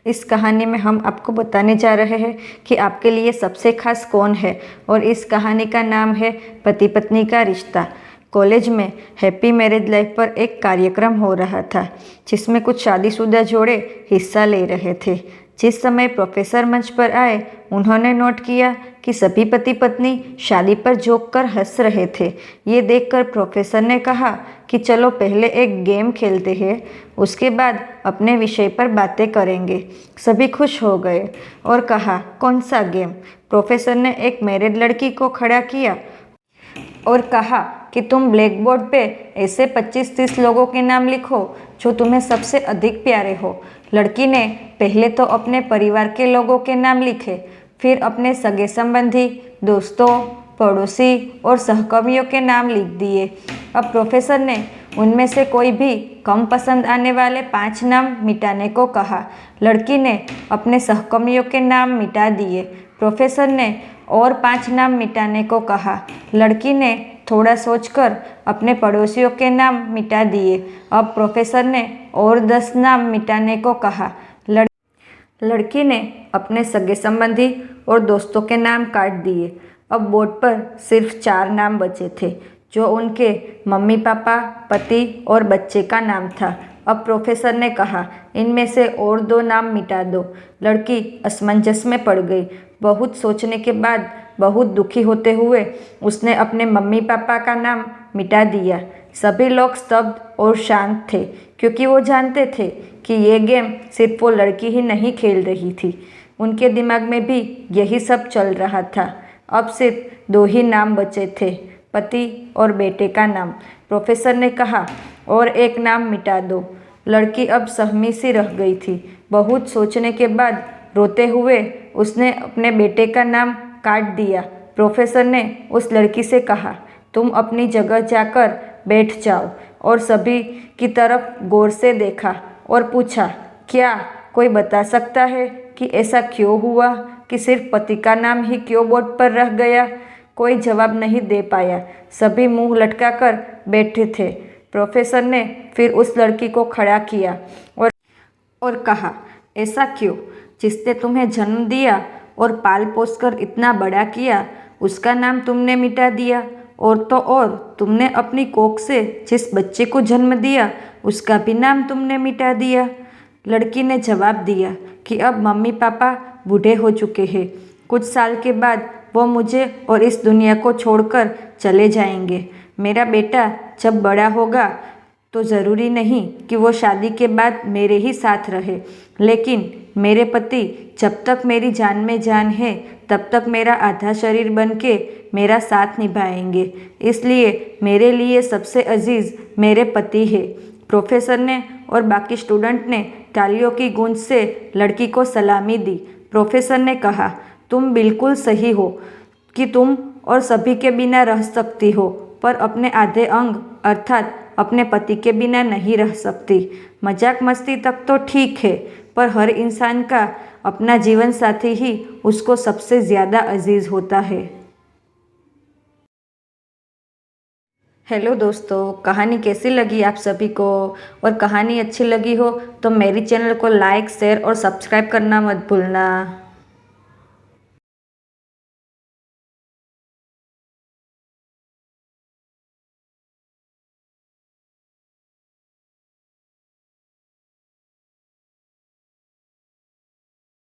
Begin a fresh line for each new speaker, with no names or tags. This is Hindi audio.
इस कहानी में हम आपको बताने जा रहे हैं कि आपके लिए सबसे खास कौन है। और इस कहानी का नाम है पति पत्नी का रिश्ता। कॉलेज में हैप्पी मैरिज लाइफ पर एक कार्यक्रम हो रहा था जिसमें कुछ शादीशुदा जोड़े हिस्सा ले रहे थे। जिस समय प्रोफेसर मंच पर आए उन्होंने नोट किया कि सभी पति पत्नी शादी पर जोक कर हंस रहे थे। ये देखकर प्रोफेसर ने कहा कि चलो पहले एक गेम खेलते हैं, उसके बाद अपने विषय पर बातें करेंगे। सभी खुश हो गए और कहा, कौन सा गेम? प्रोफेसर ने एक मैरिड लड़की को खड़ा किया और कहा कि तुम ब्लैक बोर्ड पे ऐसे 25-30 लोगों के नाम लिखो जो तुम्हें सबसे अधिक प्यारे हो। लड़की ने पहले तो अपने परिवार के लोगों के नाम लिखे, फिर अपने सगे संबंधी, दोस्तों, पड़ोसी और सहकर्मियों के नाम लिख दिए। अब प्रोफेसर ने उनमें से कोई भी कम पसंद आने वाले 5 नाम मिटाने को कहा। लड़की ने अपने सहकर्मियों के नाम मिटा दिए। प्रोफेसर ने और 5 नाम मिटाने को कहा। लड़की ने थोड़ा सोचकर अपने पड़ोसियों के नाम मिटा दिए। अब प्रोफेसर ने और 10 नाम मिटाने को कहा। लड़की ने अपने सगे संबंधी और दोस्तों के नाम काट दिए। अब बोर्ड पर सिर्फ 4 नाम बचे थे जो उनके मम्मी पापा, पति और बच्चे का नाम था। अब प्रोफेसर ने कहा, इनमें से और 2 नाम मिटा दो। लड़की असमंजस में पड़ गई। बहुत सोचने के बाद, बहुत दुखी होते हुए उसने अपने मम्मी पापा का नाम मिटा दिया। सभी लोग स्तब्ध और शांत थे क्योंकि वो जानते थे कि ये गेम सिर्फ वो लड़की ही नहीं खेल रही थी, उनके दिमाग में भी यही सब चल रहा था। अब सिर्फ 2 ही नाम बचे थे, पति और बेटे का नाम। प्रोफेसर ने कहा, और एक नाम मिटा दो। लड़की अब सहमी सी रह गई थी। बहुत सोचने के बाद रोते हुए उसने अपने बेटे का नाम काट दिया। प्रोफेसर ने उस लड़की से कहा, तुम अपनी जगह जाकर बैठ जाओ। और सभी की तरफ गौर से देखा और पूछा, क्या कोई बता सकता है कि ऐसा क्यों हुआ कि सिर्फ पति का नाम ही क्यों बोर्ड पर रह गया? कोई जवाब नहीं दे पाया। सभी मुंह लटकाकर बैठे थे। प्रोफेसर ने फिर उस लड़की को खड़ा किया और कहा, ऐसा क्यों? जिसने तुम्हें जन्म दिया और पाल पोस कर इतना बड़ा किया, उसका नाम तुमने मिटा दिया। और तो और तुमने अपनी कोख से जिस बच्चे को जन्म दिया, उसका भी नाम तुमने मिटा दिया। लड़की ने जवाब दिया कि अब मम्मी पापा बूढ़े हो चुके हैं। कुछ साल के बाद वो मुझे और इस दुनिया को छोड़कर चले जाएंगे। मेरा बेटा जब बड़ा होगा तो ज़रूरी नहीं कि वो शादी के बाद मेरे ही साथ रहे, लेकिन मेरे पति जब तक मेरी जान में जान है तब तक मेरा आधा शरीर बन के मेरा साथ निभाएंगे। इसलिए मेरे लिए सबसे अजीज़ मेरे पति है। प्रोफेसर ने और बाकी स्टूडेंट ने तालियों की गूंज से लड़की को सलामी दी। प्रोफेसर ने कहा, तुम बिल्कुल सही हो कि तुम और सभी के बिना रह सकती हो, पर अपने आधे अंग अर्थात अपने पति के बिना नहीं रह सकती। मजाक मस्ती तक तो ठीक है, पर हर इंसान का अपना जीवन साथी ही उसको सबसे ज़्यादा अजीज़ होता है। हेलो दोस्तों, कहानी कैसी लगी आप सभी को? और कहानी अच्छी लगी हो तो मेरी चैनल को लाइक, शेयर और सब्सक्राइब करना मत भूलना।